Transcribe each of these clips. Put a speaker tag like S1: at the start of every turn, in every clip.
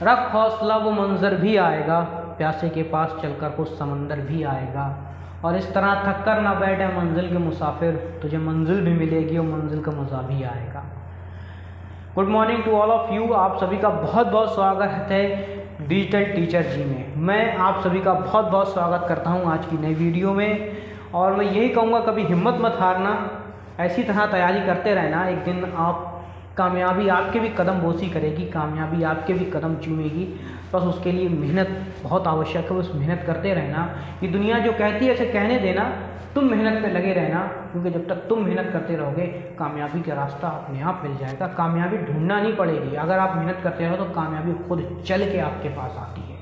S1: रख हौसला वो मंजर भी आएगा, प्यासे के पास चलकर कुछ समंदर भी आएगा। और इस तरह थक कर ना बैठे मंजिल के मुसाफिर, तुझे मंजिल भी मिलेगी और मंजिल का मज़ा भी आएगा। Good morning to all of you. आप सभी का बहुत बहुत स्वागत है डिजिटल टीचर जी में। मैं आप सभी का बहुत बहुत स्वागत करता हूं आज की नई वीडियो में। और मैं यही कहूँगा, कभी हिम्मत मत हारना, ऐसी तरह तैयारी करते रहना। एक दिन आप कामयाबी आपके भी कदम बोसी करेगी, कामयाबी आपके भी कदम चूमेगी। बस उसके लिए मेहनत बहुत आवश्यक है, बस मेहनत करते रहना। ये दुनिया जो कहती है ऐसे कहने देना, तुम मेहनत पे लगे रहना, क्योंकि जब तक तुम मेहनत करते रहोगे कामयाबी का रास्ता अपने आप मिल जाएगा। कामयाबी ढूंढना नहीं पड़ेगी, अगर आप मेहनत करते रहो तो कामयाबी खुद चल के आपके पास आती है।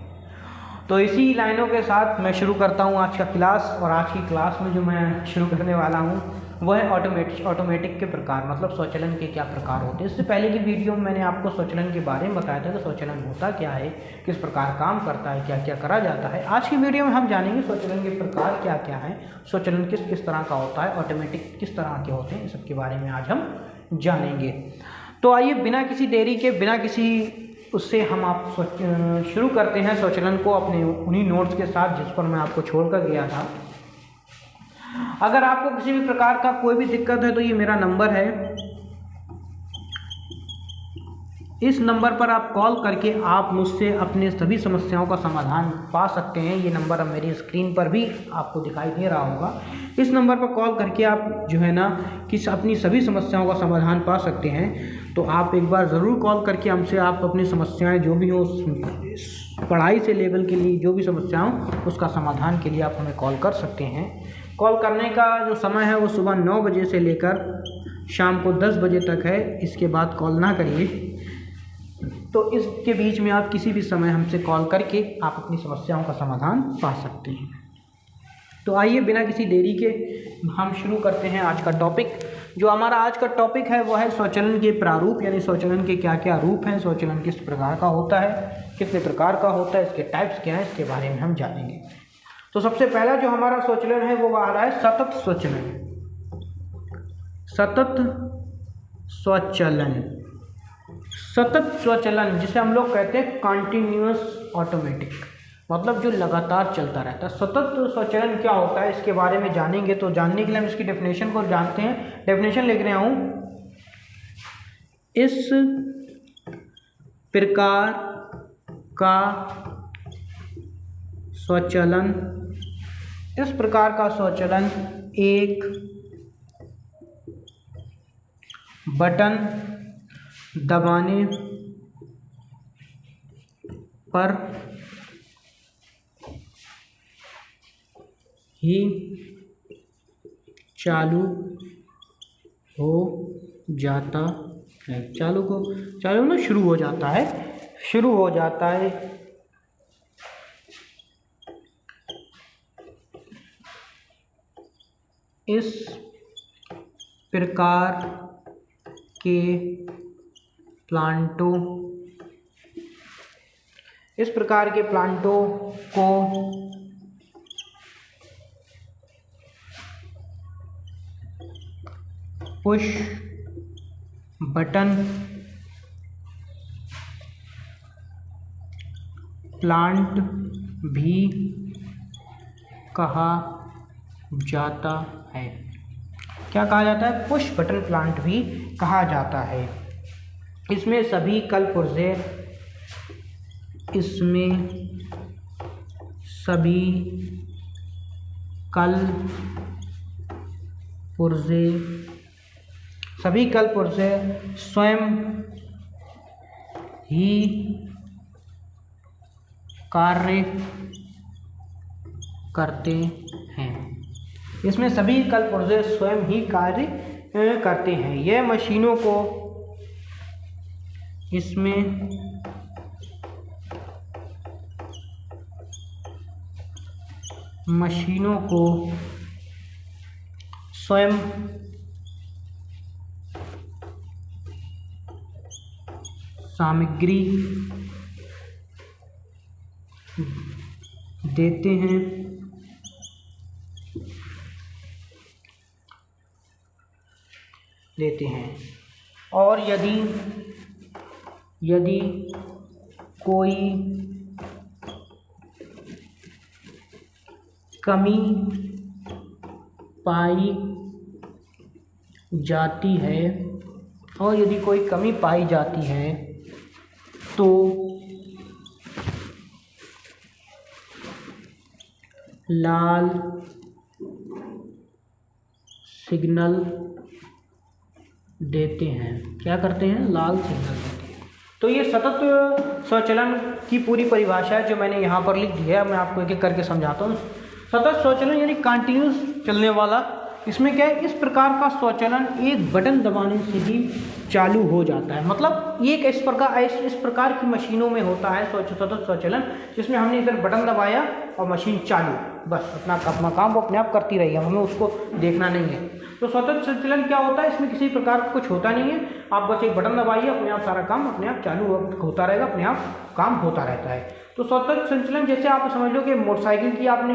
S1: तो इसी लाइनों के साथ मैं शुरू करता हूँ आज का क्लास। और आज की क्लास में जो मैं शुरू करने वाला हूँ वह है ऑटोमेटिक के प्रकार, मतलब स्वचालन के क्या प्रकार होते हैं। इससे पहले की वीडियो में मैंने आपको स्वचालन के बारे में बताया था कि स्वचालन होता क्या है, किस प्रकार काम करता है, क्या क्या करा जाता है। आज की वीडियो में हम जानेंगे स्वचालन के प्रकार क्या क्या हैं, स्वचालन किस किस तरह का होता है, ऑटोमेटिक किस तरह के होते हैं, इस सब के बारे में आज हम जानेंगे। तो आइए बिना किसी देरी के, बिना किसी उससे हम आप शुरू करते हैं स्वचालन को अपने उन्हीं नोट्स के साथ जिस पर मैं आपको छोड़कर गया था। अगर आपको किसी भी प्रकार का कोई भी दिक्कत है तो ये मेरा नंबर है, इस नंबर पर आप कॉल करके आप मुझसे अपने सभी समस्याओं का समाधान पा सकते हैं। ये नंबर अब मेरी स्क्रीन पर भी आपको दिखाई दे रहा होगा। इस नंबर पर कॉल करके आप जो है ना अपनी सभी समस्याओं का समाधान पा सकते हैं। तो आप एक बार ज़रूर कॉल करके हमसे आप अपनी समस्याएं जो भी हो, पढ़ाई से लेवल के लिए जो भी समस्या हो उसका समाधान के लिए आप हमें कॉल कर सकते हैं। कॉल करने का जो समय है वो सुबह 9 बजे से लेकर शाम को 10 बजे तक है, इसके बाद कॉल ना करिए। तो इसके बीच में आप किसी भी समय हमसे कॉल करके आप अपनी समस्याओं का समाधान पा सकते हैं। तो आइए बिना किसी देरी के हम शुरू करते हैं आज का टॉपिक। जो हमारा आज का टॉपिक है वह है स्वचालन के प्रारूप, यानी स्वचालन के क्या क्या रूप हैं, स्वचालन किस प्रकार का होता है, कितने प्रकार का होता है, इसके टाइप्स क्या हैं, इसके बारे में हम जानेंगे। तो सबसे पहला जो हमारा स्वचालन है वो आ रहा है सतत स्वचालन। सतत स्वचालन, सतत स्वचालन जिसे हम लोग कहते हैं कंटिन्यूअस ऑटोमेटिक, मतलब जो लगातार चलता रहता है। सतत स्वचालन क्या होता है इसके बारे में जानेंगे। तो जानने के लिए हम इसकी डेफिनेशन को जानते हैं। डेफिनेशन लिख रहा हूँ, इस प्रकार का स्वचालन, इस प्रकार का स्वचालन एक बटन दबाने पर ही चालू हो जाता है। चालू ना शुरू हो जाता है, शुरू हो जाता है। इस प्रकार के प्लांटों, इस प्रकार के प्लांटों को पुश बटन प्लांट भी कहा जाता है। क्या कहा जाता है? पुश बटन प्लांट भी कहा जाता है। इसमें सभी कल पुर्जे, इसमें सभी कल पुर्जे, सभी कल पुर्जे स्वयं ही कार्य करते हैं। इसमें सभी कल पुर्जे स्वयं ही कार्य करते हैं। यह मशीनों को, इसमें मशीनों को स्वयं सामग्री देते हैं, और यदि कोई कमी पाई जाती है, और यदि कोई कमी पाई जाती है तो लाल सिग्नल देते हैं। क्या करते हैं? लाल सिग्नल देते हैं। तो ये सतत स्वचलन की पूरी परिभाषा है जो मैंने यहाँ पर लिख दी है। मैं आपको एक एक करके समझाता हूँ। सतत स्वचलन यानी कंटिन्यूस चलने वाला। इसमें क्या है? इस प्रकार का स्वचलन एक बटन दबाने से ही चालू हो जाता है। मतलब ये इस प्रकार की मशीनों में होता है सतत स्वचलन, जिसमें हमने इधर बटन दबाया और मशीन चालू, बस अपना काम वो अपने आप करती रही है, हमें उसको देखना नहीं है। तो सतत स्वचलन क्या होता है? इसमें किसी प्रकार का कुछ होता नहीं है, आप बस एक बटन दबाइए, अपने आप सारा काम अपने आप चालू होता रहेगा, अपने आप काम होता रहता है। तो सतत संचलन जैसे आप समझ लो कि मोटरसाइकिल की आपने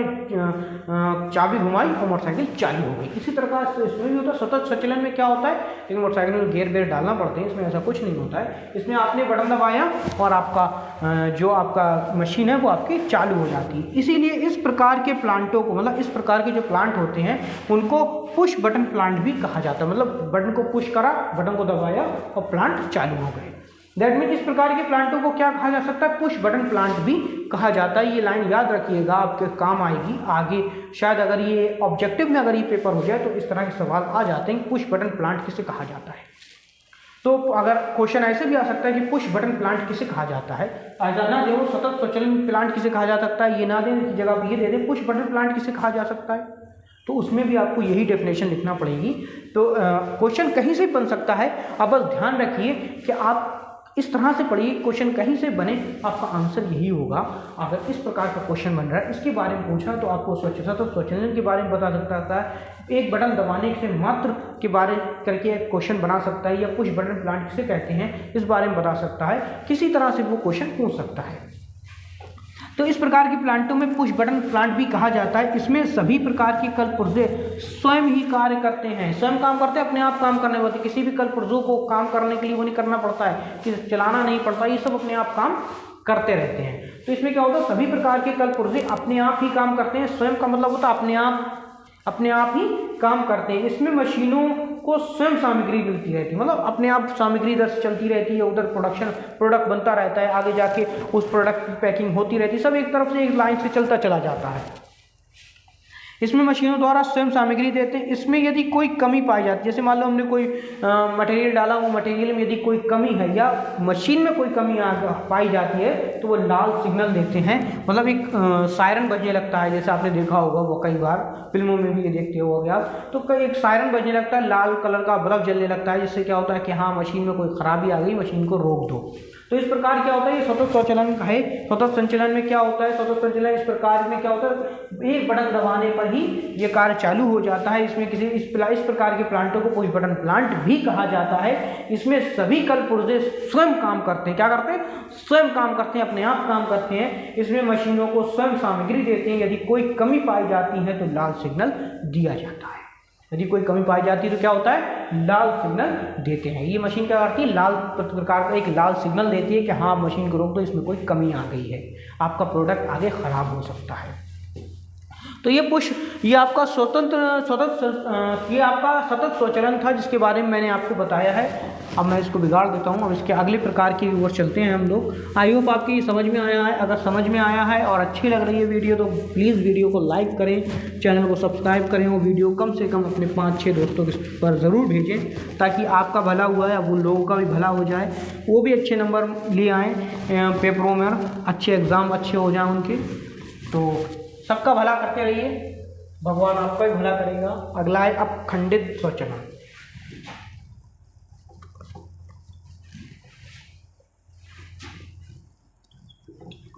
S1: चाबी घुमाई और मोटरसाइकिल चालू हो गई, इसी तरह का इसमें भी होता है। सतत संचलन में क्या होता है? लेकिन मोटरसाइकिल में गियर डालना पड़ते हैं, इसमें ऐसा कुछ नहीं होता है। इसमें आपने बटन दबाया और आपका जो आपका मशीन है वो आपकी चालू हो जाती है। इसीलिए इस प्रकार के प्लांटों को, मतलब इस प्रकार के जो प्लांट होते हैं उनको पुश बटन प्लांट भी कहा जाता है। मतलब बटन को पुश करा, बटन को दबाया और प्लांट चालू हो गए। दैट मीन इस प्रकार के प्लांटों को क्या कहा जा सकता है? पुश बटन प्लांट भी कहा जाता है। ये लाइन याद रखिएगा, आपके काम आएगी आगे। शायद अगर ये ऑब्जेक्टिव में अगर ये पेपर हो जाए तो इस तरह के सवाल आ जाते हैं, पुश बटन प्लांट किसे कहा जाता है। तो अगर क्वेश्चन ऐसे भी आ सकता है कि पुश बटन प्लांट किसे कहा जाता है, ऐसा ना दे सतत स्वचलन प्लांट किसे कहा जा सकता है, ये ना देने की जगह ये दे दें पुश बटन प्लांट किसे कहा जा सकता है, तो उसमें भी आपको यही डेफिनेशन लिखना पड़ेगी। तो क्वेश्चन कहीं से बन सकता है, आप बस ध्यान रखिए कि आप इस तरह से पढ़िए, क्वेश्चन कहीं से बने आपका आंसर यही होगा। अगर इस प्रकार का क्वेश्चन बन रहा है, इसके बारे में पूछा तो आपको स्वचलन के बारे में बता सकता है, एक बटन दबाने से मात्र के बारे करके क्वेश्चन बना सकता है, या पुश बटन प्लांट किसे कहते हैं इस बारे में बता सकता है। किसी तरह से वो क्वेश्चन पूछ सकता है। तो इस प्रकार के प्लांटों में पुश बटन प्लांट भी कहा जाता है। इसमें सभी प्रकार के कल पुर्जे स्वयं ही कार्य करते हैं, स्वयं काम करते हैं, अपने आप काम करने वाले। किसी भी कल पुर्जों को काम करने के लिए वो नहीं करना पड़ता है, कि चलाना नहीं पड़ता, ये सब अपने आप काम करते रहते हैं। तो इसमें क्या होता है? सभी प्रकार के कल पुर्जे अपने आप ही काम करते हैं। स्वयं का मतलब होता है अपने आप ही काम करते हैं। इसमें मशीनों को स्वयं सामग्री मिलती रहती है, मतलब अपने आप सामग्री इधर से चलती रहती है, उधर प्रोडक्ट बनता रहता है, आगे जाके उस प्रोडक्ट की पैकिंग होती रहती है, सब एक तरफ से एक लाइन से चलता चला जाता है। इसमें मशीनों द्वारा स्वयं सामग्री देते हैं। इसमें यदि कोई कमी पाई जाती है, जैसे मान लो हमने कोई मटेरियल डाला, वो मटेरियल में यदि कोई कमी है या मशीन में कोई कमी पाई जाती है तो वो लाल सिग्नल देते हैं। मतलब एक सायरन बजने लगता है, जैसे आपने देखा होगा, वो कई बार फिल्मों में भी ये देखते हो आप, तो कई एक सायरन बजने लगता है, लाल कलर का बल्ब जलने लगता है, जिससे क्या होता है कि हाँ मशीन में कोई खराबी आ गई, मशीन को रोक दो। तो इस प्रकार क्या होता है? ये सतत स्वचलन है। सतत संचलन में क्या होता है? सतत संचलन इस प्रकार में क्या होता है? एक बटन दबाने पर ही ये कार्य चालू हो जाता है। इसमें इस प्रकार के प्लांटों को पुश बटन प्लांट भी कहा जाता है। इसमें सभी कल पुर्जे स्वयं काम करते हैं। क्या करते हैं? स्वयं काम करते हैं, अपने आप काम करते हैं। इसमें मशीनों को स्वयं सामग्री देते हैं। यदि कोई कमी पाई जाती है तो लाल सिग्नल दिया जाता है। यदि कोई कमी पाई जाती है तो क्या होता है? लाल सिग्नल देते हैं। ये मशीन क्या करती है? लाल प्रकार का एक लाल सिग्नल देती है कि हाँ मशीन को रोक दो, इसमें कोई कमी आ गई है, आपका प्रोडक्ट आगे खराब हो सकता है। तो ये आपका ये आपका सतत स्वचलन था, जिसके बारे में मैंने आपको बताया है। अब मैं इसको बिगाड़ देता हूँ। अब इसके अगले प्रकार की ओर चलते हैं हम लोग। आई होप आपकी समझ में आया है। अगर समझ में आया है और अच्छी लग रही है वीडियो तो प्लीज़ वीडियो को लाइक करें, चैनल को सब्सक्राइब करें, और वीडियो कम से कम अपने 5-6 दोस्तों के पर ज़रूर भेजें, ताकि आपका भला हुआ है, अब उन लोगों का भी भला हो जाए, वो भी अच्छे नंबर ले आएँ पेपरों में, अच्छे एग्ज़ाम अच्छे हो जाएँ उनके। तो सबका भला करते रहिए, भगवान आपका भी भला करेगा। अगला है अपखंडित स्वचलन।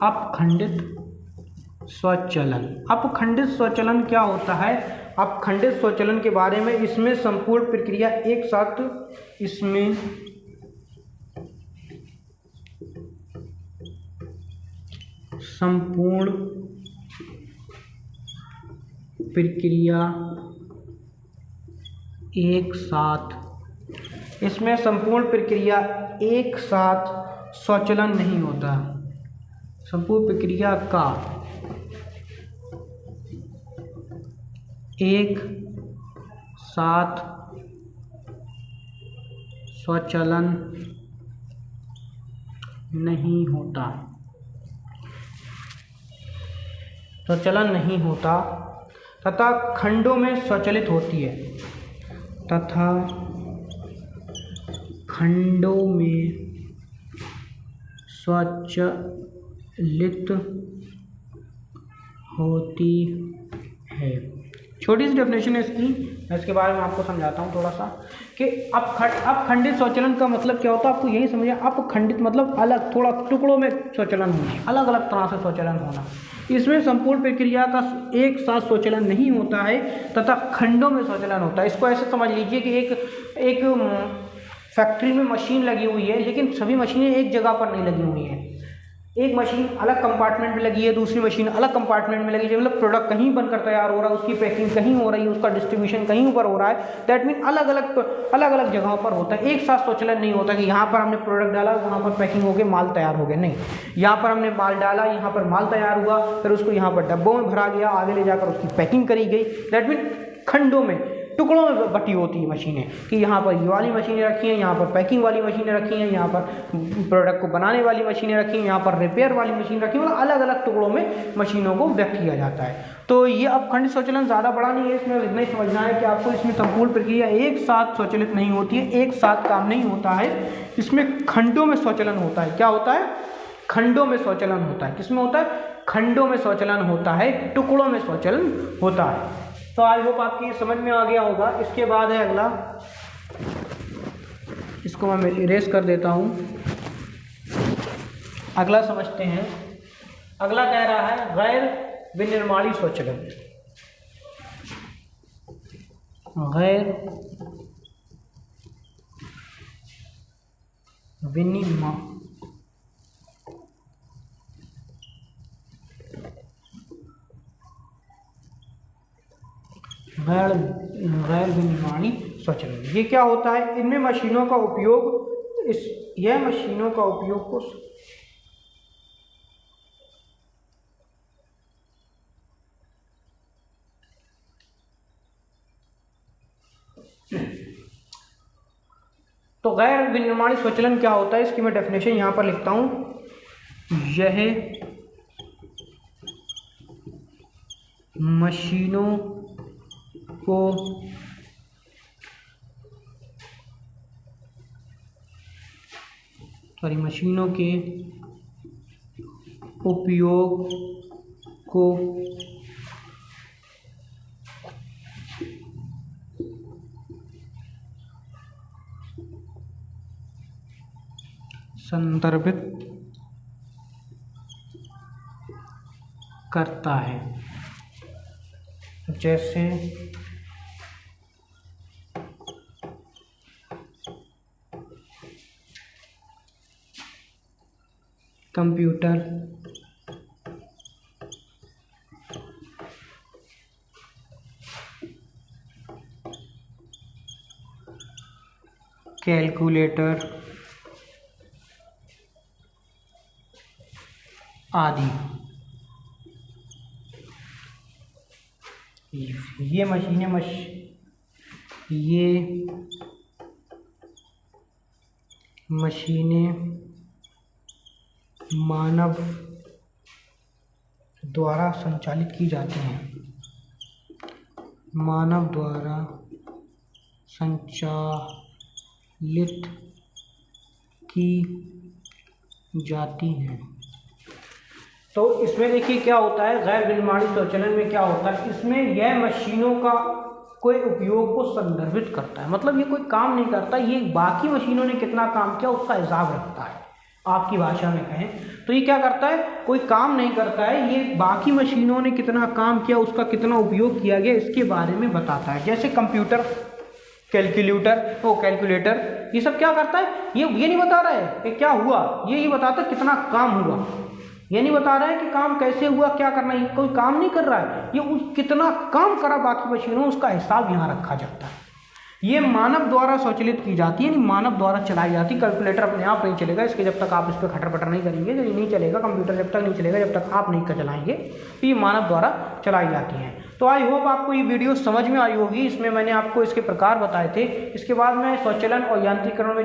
S1: अपखंडित स्वचलन। अपखंडित स्वचलन क्या होता है? अपखंडित स्वचलन के बारे में, इसमें संपूर्ण प्रक्रिया एक साथ, इसमें संपूर्ण प्रक्रिया एक साथ, इसमें संपूर्ण प्रक्रिया एक साथ स्वचलन नहीं होता। संपूर्ण प्रक्रिया का एक साथ स्वचालन नहीं होता, स्वचालन नहीं होता तथा खंडों में स्वचालित होती है, तथा खंडों में स्वचालित होती है। छोटी सी डेफिनेशन है इसकी, मैं इसके बारे में आपको समझाता हूँ थोड़ा सा कि अपखंडित स्वचालन का मतलब क्या होता है। आपको यही समझिए, अपखंडित मतलब अलग, थोड़ा टुकड़ों में स्वचालन होना, अलग अलग तरह से स्वचालन होना। इसमें संपूर्ण प्रक्रिया का एक साथ स्वचालन नहीं होता है तथा खंडों में स्वचालन होता है। इसको ऐसे समझ लीजिए कि एक फैक्ट्री में मशीन लगी हुई है, लेकिन सभी मशीनें एक जगह पर नहीं लगी हुई हैं। एक मशीन अलग कंपार्टमेंट में लगी है, दूसरी मशीन अलग कंपार्टमेंट में लगी है, मतलब प्रोडक्ट कहीं बनकर तैयार हो रहा है, उसकी पैकिंग कहीं हो रही है, उसका डिस्ट्रीब्यूशन कहीं ऊपर हो रहा है। दैट मीन अलग अलग जगहों पर होता है। एक साथ स्वचालन नहीं होता कि यहाँ पर हमने प्रोडक्ट डाला, वहाँ पर पैकिंग हो गई, माल तैयार हो गया, नहीं। यहाँ पर हमने माल डाला, यहाँ पर माल तैयार हुआ, फिर उसको यहाँ पर डब्बों में भरा गया, आगे ले जाकर उसकी पैकिंग करी गई। दैट मीन खंडों में, टुकड़ों में बटी होती है मशीनें, कि यहाँ पर ये वाली मशीनें रखी हैं, यहाँ पर पैकिंग वाली मशीनें रखी हैं, यहाँ पर प्रोडक्ट को बनाने वाली मशीनें रखी हैं, यहाँ पर रिपेयर वाली मशीन रखी है, मतलब अलग अलग टुकड़ों में मशीनों को व्यक्त किया जाता है। तो ये अपखंडित स्वचालन ज़्यादा बड़ा नहीं है, इसमें इतना ही समझना है कि आपको इसमें संपूर्ण प्रक्रिया एक साथ स्वचालित नहीं होती है, एक साथ काम नहीं होता है, इसमें खंडों में स्वचालन होता है। क्या होता है? खंडों में स्वचालन होता है। किसमें होता है? खंडों में स्वचालन होता है, टुकड़ों में स्वचालन होता है। तो आई होप आपकी समझ में आ गया होगा। इसके बाद है अगला, इसको मैं इरेज कर देता हूँ। अगला समझते हैं। अगला कह रहा है गैर विनिर्माणी स्वचालन। गैर विनिर्माणी स्वचालन, ये क्या होता है? इनमें मशीनों का उपयोग, यह मशीनों का उपयोग को तो गैर विनिर्माणी स्वचालन क्या होता है, इसकी मैं डेफिनेशन यहाँ पर लिखता हूँ। यह मशीनों को मशीनों के उपयोग को संदर्भित करता है। जैसे कंप्यूटर, कैलकुलेटर आदि। ये मशीनें मानव द्वारा संचालित की जाती हैं। मानव द्वारा संचालित की जाती हैं। तो इसमें देखिए क्या होता है, गैर विनिर्माणी स्वचालन में क्या होता है, इसमें यह मशीनों का कोई उपयोग को संदर्भित करता है। मतलब ये कोई काम नहीं करता, ये बाकी मशीनों ने कितना काम किया उसका हिसाब रखता है। आपकी भाषा में कहें तो ये क्या करता है, कोई काम नहीं करता है, ये बाकी मशीनों ने कितना काम किया, उसका कितना उपयोग किया गया, इसके बारे में बताता है। जैसे कंप्यूटर, कैलकुलेटर, ये सब क्या करता है, ये नहीं बता रहा है कि क्या हुआ, ये बताता है कितना काम हुआ। ये नहीं बता रहा है कि काम कैसे हुआ, क्या करना है, कोई काम नहीं कर रहा है, ये कितना काम करा बाकी मशीनों, उसका हिसाब यहाँ रखा जाता है। ये मानव द्वारा स्वचालित की जाती है, यानी मानव द्वारा चलाई जाती। कैलकुलेटर अपने आप नहीं चलेगा, इसके जब तक आप इस पर खटर पटर नहीं करेंगे तो ये नहीं चलेगा। कंप्यूटर जब तक नहीं चलेगा जब तक आप नहीं चलाएंगे, तो ये मानव द्वारा चलाई जाती हैं। तो आई होप आपको ये वीडियो समझ में आई होगी। इसमें मैंने आपको इसके प्रकार बताए थे। इसके बाद मैं स्वचालन और यांत्रिकरण में